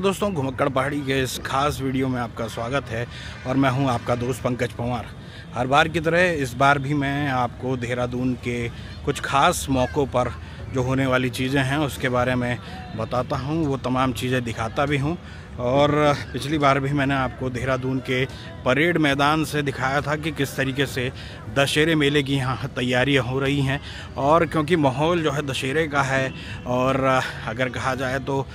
दोस्तों, घुमक्कड़ पहाड़ी के इस खास वीडियो में आपका स्वागत है और मैं हूं आपका दोस्त पंकज पंवार। हर बार की तरह इस बार भी मैं आपको देहरादून के कुछ खास मौक़ों पर जो होने वाली चीज़ें हैं उसके बारे में बताता हूं, वो तमाम चीज़ें दिखाता भी हूं। और पिछली बार भी मैंने आपको देहरादून के परेड मैदान से दिखाया था कि किस तरीके से दशहरे मेले की यहाँ तैयारियाँ हो रही हैं। और क्योंकि माहौल जो है दशहरे का है और अगर कहा जाए तो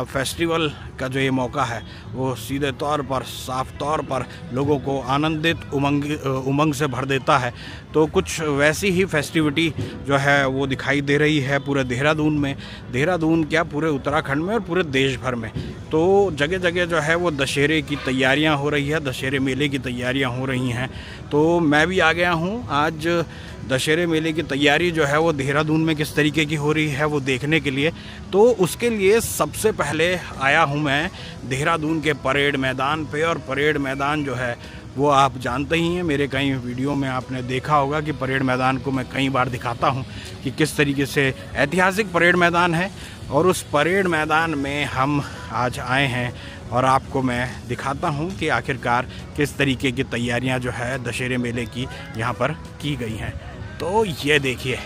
फेस्टिवल का जो ये मौका है वो सीधे तौर पर साफ तौर पर लोगों को आनंदित उमंग से भर देता है। तो कुछ वैसी ही फेस्टिविटी जो है वो दिखाई दे रही है पूरे देहरादून में, देहरादून क्या पूरे उत्तराखंड में और पूरे देश भर में। तो जगह जगह जो है वो दशहरे की तैयारियां हो रही है, दशहरे मेले की तैयारियां हो रही हैं। तो मैं भी आ गया हूं आज दशहरे मेले की तैयारी जो है वो देहरादून में किस तरीके की हो रही है वो देखने के लिए। तो उसके लिए सबसे पहले आया हूं मैं देहरादून के परेड मैदान पे। और परेड मैदान जो है वो आप जानते ही हैं, मेरे कई वीडियो में आपने देखा होगा कि परेड मैदान को मैं कई बार दिखाता हूं कि किस तरीके से ऐतिहासिक परेड मैदान है। और उस परेड मैदान में हम आज आए हैं और आपको मैं दिखाता हूं कि आखिरकार किस तरीके की तैयारियां जो है दशहरे मेले की यहाँ पर की गई हैं। तो ये देखिए,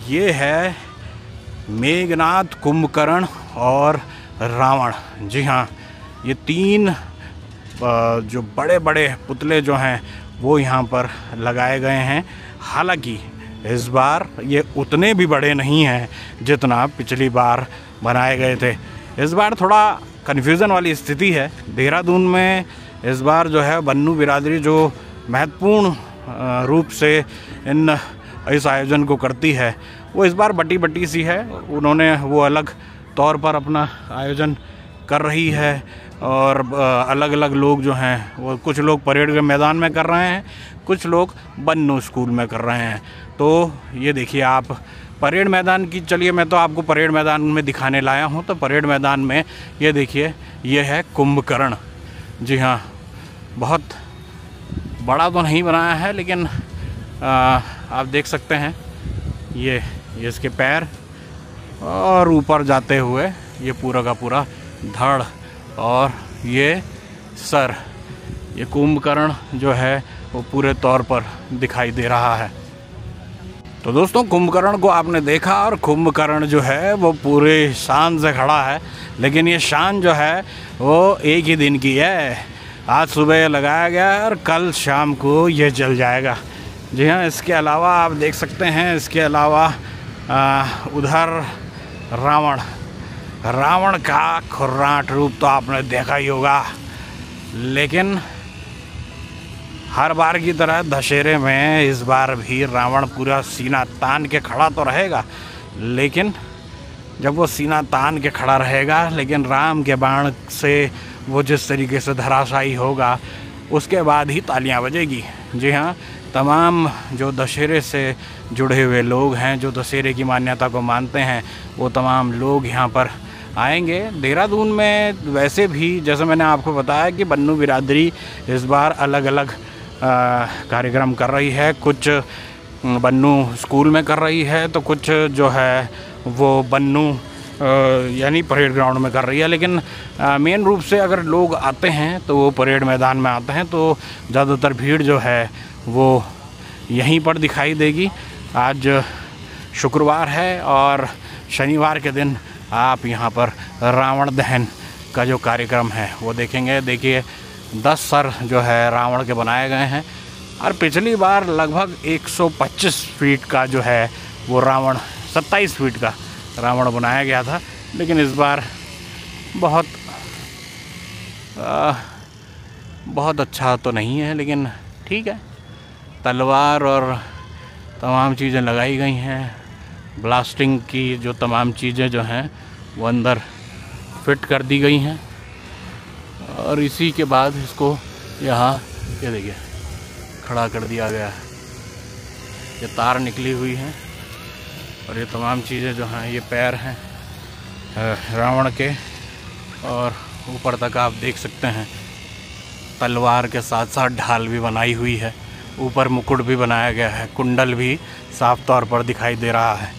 ये है मेघनाथ, कुंभकर्ण और रावण। जी हाँ, ये तीन जो बड़े बड़े पुतले जो हैं वो यहाँ पर लगाए गए हैं। हालांकि इस बार ये उतने भी बड़े नहीं हैं जितना पिछली बार बनाए गए थे। इस बार थोड़ा कन्फ्यूज़न वाली स्थिति है देहरादून में। इस बार जो है बन्नू बिरादरी जो महत्वपूर्ण रूप से इस आयोजन को करती है वो इस बार बटी बटी सी है। उन्होंने वो अलग तौर पर अपना आयोजन कर रही है और अलग अलग लोग जो हैं वो कुछ लोग परेड के मैदान में कर रहे हैं, कुछ लोग बन्नू स्कूल में कर रहे हैं। तो ये देखिए आप परेड मैदान की, चलिए मैं तो आपको परेड मैदान में दिखाने लाया हूँ। तो परेड मैदान में ये देखिए, ये है कुंभकर्ण। जी हाँ, बहुत बड़ा तो नहीं बनाया है लेकिन आप देख सकते हैं ये इसके पैर और ऊपर जाते हुए ये पूरा का पूरा धड़ और ये सर, ये कुंभकर्ण जो है वो पूरे तौर पर दिखाई दे रहा है। तो दोस्तों, कुंभकर्ण को आपने देखा और कुंभकर्ण जो है वो पूरे शान से खड़ा है। लेकिन ये शान जो है वो एक ही दिन की है। आज सुबह लगाया गया और कल शाम को ये जल जाएगा। जी हाँ, इसके अलावा आप देख सकते हैं, इसके अलावा उधर रावण का खुर्राट रूप तो आपने देखा ही होगा। लेकिन हर बार की तरह दशहरे में इस बार भी रावण पूरा सीना तान के खड़ा तो रहेगा। लेकिन जब वो सीना तान के खड़ा रहेगा, लेकिन राम के बाण से वो जिस तरीके से धराशायी होगा उसके बाद ही तालियां बजेगी। जी हाँ, तमाम जो दशहरे से जुड़े हुए लोग हैं, जो दशहरे की मान्यता को मानते हैं, वो तमाम लोग यहाँ पर आएंगे। देहरादून में वैसे भी जैसे मैंने आपको बताया कि बन्नू बिरादरी इस बार अलग अलग कार्यक्रम कर रही है। कुछ बन्नू स्कूल में कर रही है तो कुछ जो है वो बन्नू यानी परेड ग्राउंड में कर रही है। लेकिन मेन रूप से अगर लोग आते हैं तो वो परेड मैदान में आते हैं, तो ज़्यादातर भीड़ जो है वो यहीं पर दिखाई देगी। आज शुक्रवार है और शनिवार के दिन आप यहाँ पर रावण दहन का जो कार्यक्रम है वो देखेंगे। देखिए 10 सर जो है रावण के बनाए गए हैं और पिछली बार लगभग 125 फीट का जो है वो रावण, 27 फीट का रावण बनाया गया था। लेकिन इस बार बहुत अच्छा तो नहीं है, लेकिन ठीक है। तलवार और तमाम चीज़ें लगाई गई हैं। ब्लास्टिंग की जो तमाम चीज़ें जो हैं वो अंदर फिट कर दी गई हैं। और इसी के बाद इसको यहाँ ये देखिए खड़ा कर दिया गया है। ये तार निकली हुई हैं और ये तमाम चीज़ें जो हैं, ये पैर हैं रावण के और ऊपर तक आप देख सकते हैं तलवार के साथ साथ ढाल भी बनाई हुई है। ऊपर मुकुट भी बनाया गया है, कुंडल भी साफ तौर पर दिखाई दे रहा है।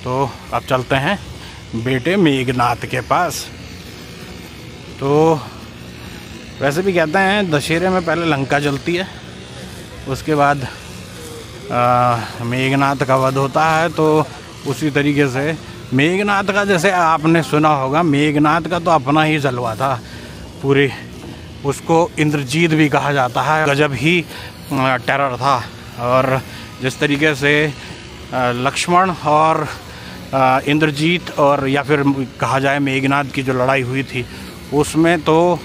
तो अब चलते हैं बेटे मेघनाथ के पास। तो वैसे भी कहते हैं दशहरे में पहले लंका जलती है, उसके बाद मेघनाथ का वध होता है। तो उसी तरीके से मेघनाथ का, जैसे आपने सुना होगा, मेघनाथ का तो अपना ही जलवा था पूरी, उसको इंद्रजीत भी कहा जाता है। गजब ही टेरर था। और जिस तरीके से लक्ष्मण और इंद्रजीत और या फिर कहा जाए मेघनाथ की जो लड़ाई हुई थी, उसमें तो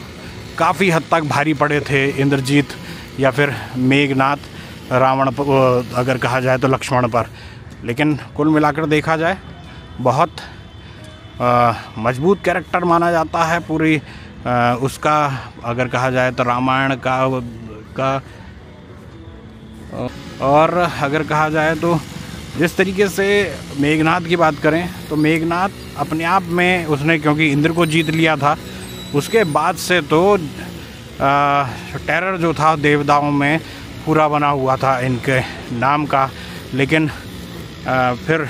काफ़ी हद तक भारी पड़े थे इंद्रजीत या फिर मेघनाथ रावण पर, अगर कहा जाए तो लक्ष्मण पर। लेकिन कुल मिलाकर देखा जाए बहुत मजबूत कैरेक्टर माना जाता है पूरी उसका, अगर कहा जाए तो रामायण का। और अगर कहा जाए तो जिस तरीके से मेघनाथ की बात करें तो मेघनाथ अपने आप में उसने, क्योंकि इंद्र को जीत लिया था, उसके बाद से तो टेरर जो था देवताओं में पूरा बना हुआ था इनके नाम का। लेकिन फिर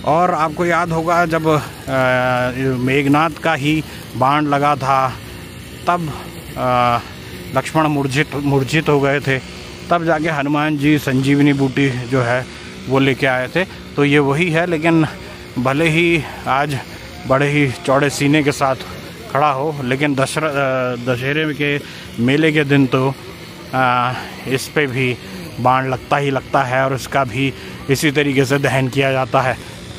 और आपको याद होगा जब मेघनाथ का ही बाण लगा था, तब लक्ष्मण मूर्छित हो गए थे, तब जाके हनुमान जी संजीवनी बूटी जो है वो लेके आए थे। तो ये वही है। लेकिन भले ही आज बड़े ही चौड़े सीने के साथ खड़ा हो, लेकिन दशहरे के मेले के दिन तो इस पे भी बाण लगता ही लगता है और उसका भी इसी तरीके से दहन किया जाता है।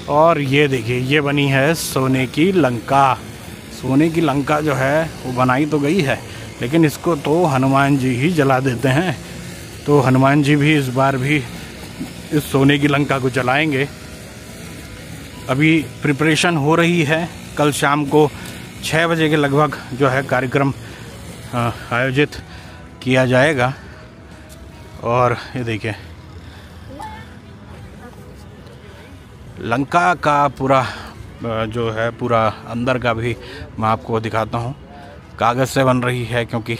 और ये देखिए, ये बनी है सोने की लंका। सोने की लंका जो है वो बनाई तो गई है, लेकिन इसको तो हनुमान जी ही जला देते हैं। तो हनुमान जी भी इस बार भी इस सोने की लंका को जलाएंगे। अभी प्रिपरेशन हो रही है। कल शाम को 6 बजे के लगभग जो है कार्यक्रम आयोजित किया जाएगा। और ये देखिए, लंका का पूरा जो है पूरा अंदर का भी मैं आपको दिखाता हूँ। कागज़ से बन रही है, क्योंकि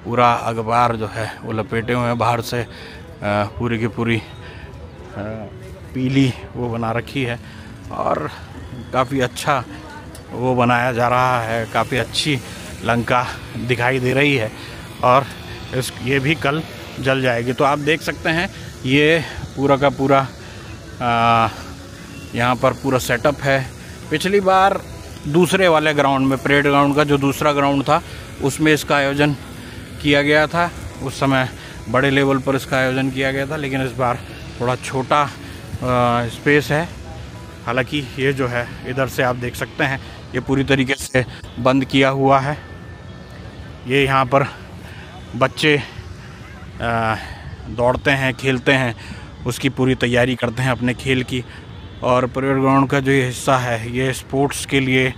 पूरा अखबार जो है वो लपेटे हुए हैं बाहर से, पूरी की पूरी पीली वो बना रखी है और काफ़ी अच्छा वो बनाया जा रहा है। काफ़ी अच्छी लंका दिखाई दे रही है और ये भी कल जल जाएगी। तो आप देख सकते हैं ये पूरा का पूरा यहाँ पर पूरा सेटअप है। पिछली बार दूसरे वाले ग्राउंड में, परेड ग्राउंड का जो दूसरा ग्राउंड था, उसमें इसका आयोजन किया गया था। उस समय बड़े लेवल पर इसका आयोजन किया गया था, लेकिन इस बार थोड़ा छोटा स्पेस है। हालांकि ये जो है इधर से आप देख सकते हैं ये पूरी तरीके से बंद किया हुआ है। ये यहाँ पर बच्चे दौड़ते हैं, खेलते हैं, उसकी पूरी तैयारी करते हैं अपने खेल की। और परेड ग्राउंड का जो ये हिस्सा है ये स्पोर्ट्स के लिए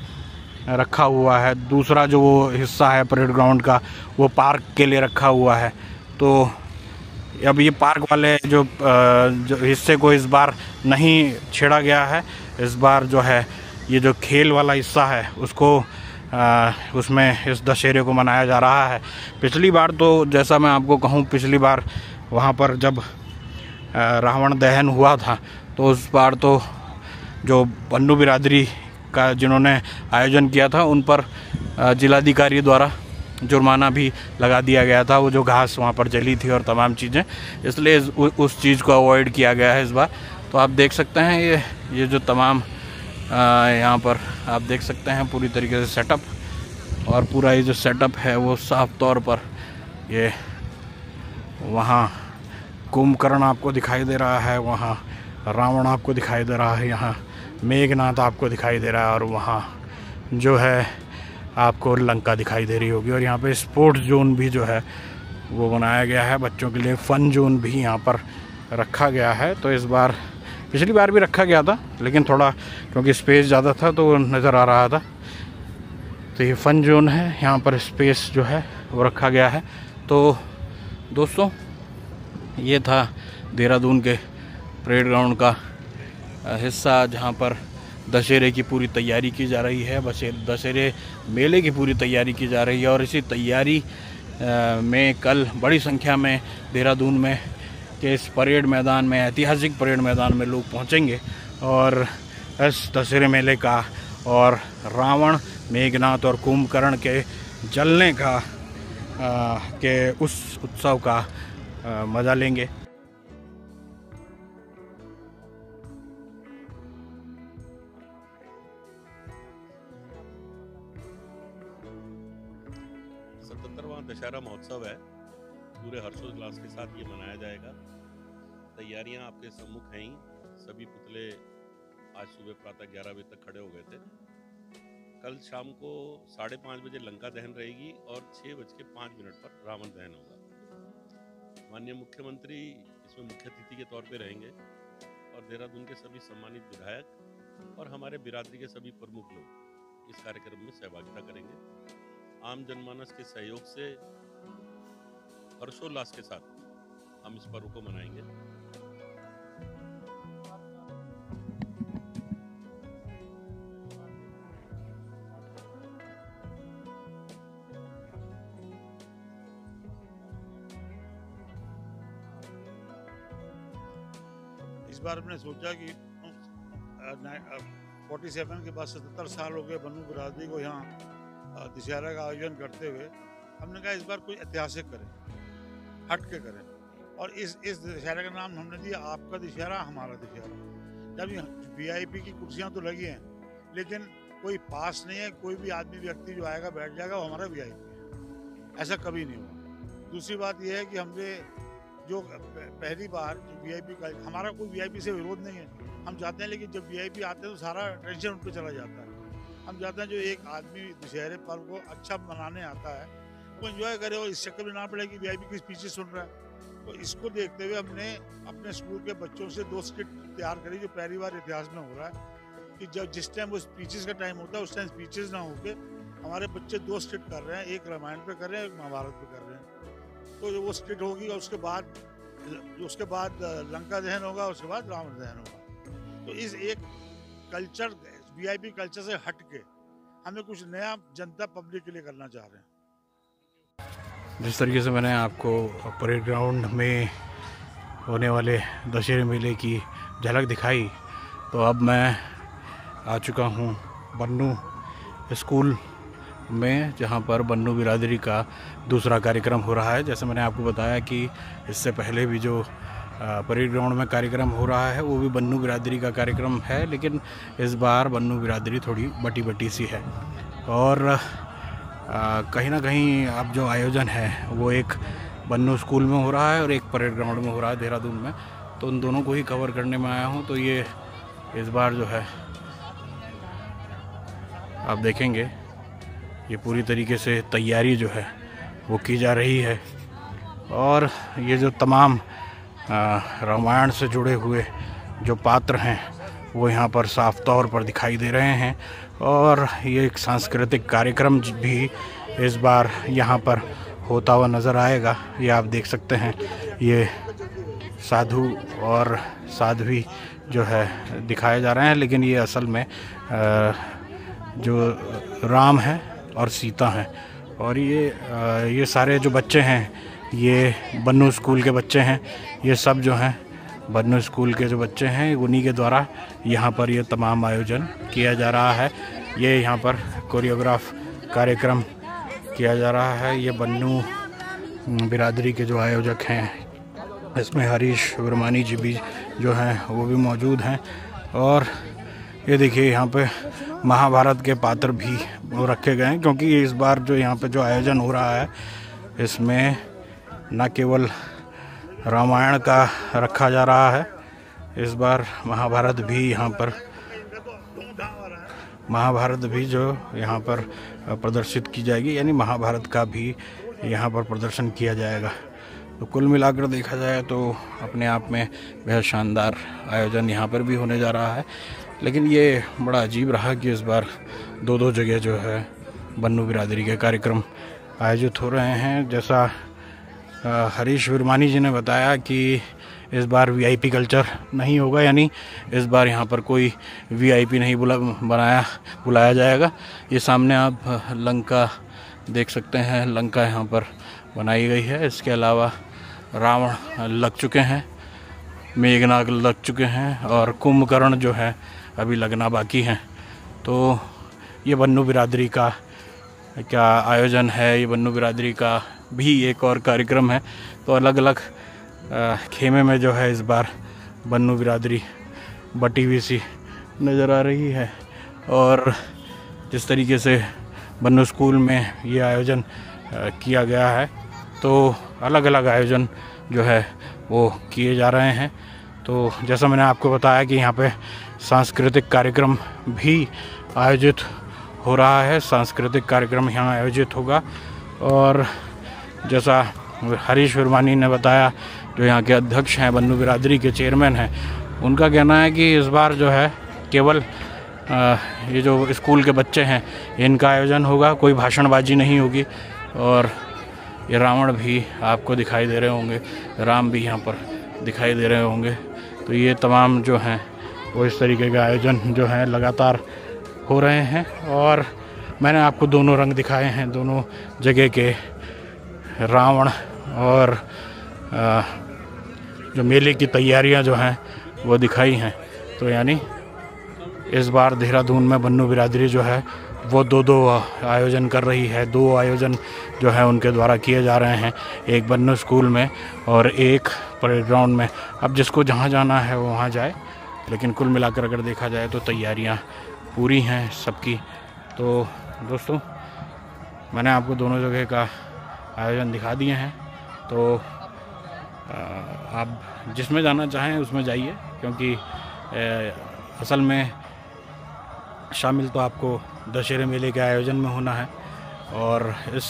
रखा हुआ है। दूसरा जो वो हिस्सा है परेड ग्राउंड का वो पार्क के लिए रखा हुआ है। तो अब ये पार्क वाले जो हिस्से को इस बार नहीं छेड़ा गया है। इस बार जो है ये जो खेल वाला हिस्सा है उसको उसमें इस दशहरे को मनाया जा रहा है। पिछली बार तो जैसा मैं आपको कहूँ, पिछली बार वहाँ पर जब रावण दहन हुआ था तो उस बार तो जो पन्नू बिरादरी का जिन्होंने आयोजन किया था उन पर जिलाधिकारी द्वारा जुर्माना भी लगा दिया गया था, वो जो घास वहाँ पर जली थी और तमाम चीज़ें, इसलिए उस चीज़ को अवॉइड किया गया है इस बार। तो आप देख सकते हैं ये जो तमाम यहाँ पर आप देख सकते हैं पूरी तरीके से सेटअप, और पूरा ये जो सेटअप है वो साफ तौर पर ये वहाँ कुंभकर्ण आपको दिखाई दे रहा है, वहाँ रावण आपको दिखाई दे रहा है, यहाँ मेघनाथ आपको दिखाई दे रहा है और वहाँ जो है आपको लंका दिखाई दे रही होगी। और यहाँ पे स्पोर्ट्स जोन भी जो है वो बनाया गया है, बच्चों के लिए फ़न जोन भी यहाँ पर रखा गया है। तो इस बार, पिछली बार भी रखा गया था लेकिन थोड़ा क्योंकि स्पेस ज़्यादा था तो वो नज़र आ रहा था। तो ये फ़न जोन है, यहाँ पर स्पेस जो है वो रखा गया है। तो दोस्तों ये था देहरादून के परेड ग्राउंड का हिस्सा जहाँ पर दशहरे की पूरी तैयारी की जा रही है, दशहरे मेले की पूरी तैयारी की जा रही है। और इसी तैयारी में कल बड़ी संख्या में देहरादून में के इस परेड मैदान में, ऐतिहासिक परेड मैदान में लोग पहुंचेंगे और इस दशहरे मेले का और रावण, मेघनाद और कुंभकर्ण के जलने का के उस उत्सव का मज़ा लेंगे। दशहरा महोत्सव है, पूरे हर्षोल्लास के साथ ये मनाया जाएगा। तैयारियां आपके सम्मुख हैं ही। सभी पुतले आज सुबह प्रातः 11 बजे तक खड़े हो गए थे। कल शाम को 5:30 बजे लंका दहन रहेगी और 6:05 पर रावण दहन होगा। माननीय मुख्यमंत्री इसमें मुख्य अतिथि के तौर पे रहेंगे और देहरादून के सभी सम्मानित विधायक और हमारे बिरादरी के सभी प्रमुख लोग इस कार्यक्रम में सहभागिता करेंगे। आम जनमानस के सहयोग से हर्षोल्लास के साथ हम इस पर्व को मनाएंगे। इस बार हमने सोचा कि 47 के बाद 77 साल हो गए बन्नू बिरादरी को यहाँ दशहरा का आयोजन करते हुए। हमने कहा इस बार कोई ऐतिहासिक करें, हट के करें और इस दशहरा का नाम हमने दिया आपका दशहरा हमारा दशहरा। जब VIP की कुर्सियां तो लगी हैं लेकिन कोई पास नहीं है, कोई भी आदमी व्यक्ति जो आएगा बैठ जाएगा वो हमारा VIP है, ऐसा कभी नहीं हुआ। दूसरी बात यह है कि हमने जो पहली बार जो VIP का, हमारा कोई VIP से विरोध नहीं है, हम जाते हैं, लेकिन जब VIP आते हैं तो सारा टेंशन उन पर चला जाता है। हम चाहते हैं जो एक आदमी दशहरे पर्व को अच्छा मनाने आता है वो एंजॉय करे और इस चक्कर में ना पड़े कि VIP की स्पीचेस सुन रहा है। तो इसको देखते हुए हमने अपने स्कूल के बच्चों से 2 स्किट तैयार करी जो पहली बार इतिहास में हो रहा है कि जब जिस टाइम वो स्पीचेस का टाइम होता है उस टाइम स्पीचेस ना होके हमारे बच्चे 2 स्किट कर रहे हैं, एक रामायण पे कर रहे हैं, एक महाभारत पे कर रहे हैं। तो वो स्किट होगी और उसके बाद लंका दहन होगा, उसके बाद रावण दहन होगा। तो इस एक कल्चर VIP कल्चर से हट के हमें कुछ नया जनता पब्लिक के लिए करना चाह रहे हैं। जिस तरीके से मैंने आपको परेड ग्राउंड में होने वाले दशहरे मेले की झलक दिखाई, तो अब मैं आ चुका हूँ बन्नू स्कूल में, जहाँ पर बन्नू बिरादरी का दूसरा कार्यक्रम हो रहा है। जैसे मैंने आपको बताया कि इससे पहले भी जो परेड ग्राउंड में कार्यक्रम हो रहा है वो भी बन्नू बिरादरी का कार्यक्रम है, लेकिन इस बार बन्नू बिरादरी थोड़ी बटी सी है। और कहीं ना कहीं अब जो आयोजन है वो एक बन्नू स्कूल में हो रहा है और एक परेड ग्राउंड में हो रहा है देहरादून में, तो उन दोनों को ही कवर करने में आया हूँ। तो ये इस बार जो है आप देखेंगे ये पूरी तरीके से तैयारी जो है वो की जा रही है और ये जो तमाम रामायण से जुड़े हुए जो पात्र हैं वो यहाँ पर साफ तौर पर दिखाई दे रहे हैं। और ये एक सांस्कृतिक कार्यक्रम भी इस बार यहाँ पर होता हुआ नज़र आएगा। ये आप देख सकते हैं, ये साधु और साध्वी जो है दिखाए जा रहे हैं, लेकिन ये असल में जो राम है और सीता हैं। और ये सारे जो बच्चे हैं ये बन्नू स्कूल के बच्चे हैं। ये सब जो हैं बन्नू स्कूल के जो बच्चे हैं उन्हीं के द्वारा यहाँ पर ये तमाम आयोजन किया जा रहा है। ये यहाँ पर कोरियोग्राफ कार्यक्रम किया जा रहा है। ये बन्नू बिरादरी के जो आयोजक हैं इसमें हरीश वर्मानी जी भी जो हैं वो भी मौजूद हैं। और ये देखिए यहाँ पे महाभारत के पात्र भी रखे गए हैं, क्योंकि इस बार जो यहाँ पे जो आयोजन हो रहा है इसमें न केवल रामायण का रखा जा रहा है, इस बार महाभारत भी जो यहाँ पर प्रदर्शित की जाएगी, यानी महाभारत का भी यहाँ पर प्रदर्शन किया जाएगा। तो कुल मिलाकर देखा जाए तो अपने आप में बेहद शानदार आयोजन यहाँ पर भी होने जा रहा है। लेकिन ये बड़ा अजीब रहा कि इस बार 2 जगह जो है बन्नू बिरादरी के कार्यक्रम आयोजित हो रहे हैं। जैसा हरीश वर्मानी जी ने बताया कि इस बार VIP कल्चर नहीं होगा, यानी इस बार यहाँ पर कोई VIP नहीं बुलाया जाएगा। ये सामने आप लंका देख सकते हैं, लंका यहाँ पर बनाई गई है। इसके अलावा रावण लग चुके हैं, मेघनाद लग चुके हैं और कुंभकर्ण जो है अभी लगना बाकी हैं। तो ये बन्नू बिरादरी का क्या आयोजन है, ये बन्नू बिरादरी का भी एक और कार्यक्रम है। तो अलग अलग खेमे में जो है इस बार बन्नू बिरादरी बटी हुई सी नज़र आ रही है। और जिस तरीके से बन्नू स्कूल में ये आयोजन किया गया है, तो अलग अलग आयोजन जो है वो किए जा रहे हैं। तो जैसा मैंने आपको बताया कि यहाँ पे सांस्कृतिक कार्यक्रम भी आयोजित हो रहा है, सांस्कृतिक कार्यक्रम यहाँ आयोजित होगा। और जैसा हरीश विरमानी ने बताया, जो यहाँ के अध्यक्ष हैं, बन्नू बिरादरी के चेयरमैन हैं, उनका कहना है कि इस बार जो है केवल ये जो स्कूल के बच्चे हैं इनका आयोजन होगा, कोई भाषणबाजी नहीं होगी। और ये रावण भी आपको दिखाई दे रहे होंगे, राम भी यहाँ पर दिखाई दे रहे होंगे। तो ये तमाम जो हैं वो इस तरीके के आयोजन जो हैं लगातार हो रहे हैं। और मैंने आपको दोनों रंग दिखाए हैं, दोनों जगह के रावण और जो मेले की तैयारियां जो हैं वो दिखाई हैं। तो यानी इस बार देहरादून में बन्नू बिरादरी जो है वो दो आयोजन कर रही है। 2 आयोजन जो है उनके द्वारा किए जा रहे हैं, एक बन्नू स्कूल में और एक परेड ग्राउंड में। अब जिसको जहाँ जाना है वो वहाँ जाए, लेकिन कुल मिलाकर अगर देखा जाए तो तैयारियाँ पूरी हैं सबकी। तो दोस्तों, मैंने आपको दोनों जगह का आयोजन दिखा दिए हैं। तो आप जिसमें जाना चाहें उसमें जाइए, क्योंकि असल में शामिल तो आपको दशहरे मेले के आयोजन में होना है और इस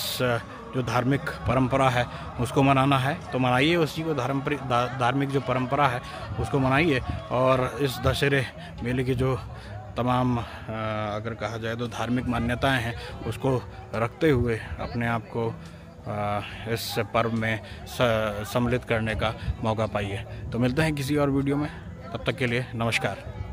जो धार्मिक परंपरा है उसको मनाना है। तो मनाइए उसी को, धार्मिक जो परंपरा है उसको मनाइए। और इस दशहरे मेले की जो तमाम अगर कहा जाए तो धार्मिक मान्यताएं हैं उसको रखते हुए अपने आप को इस पर्व में सम्मिलित करने का मौका पाइए। तो मिलते हैं किसी और वीडियो में, तब तक के लिए नमस्कार।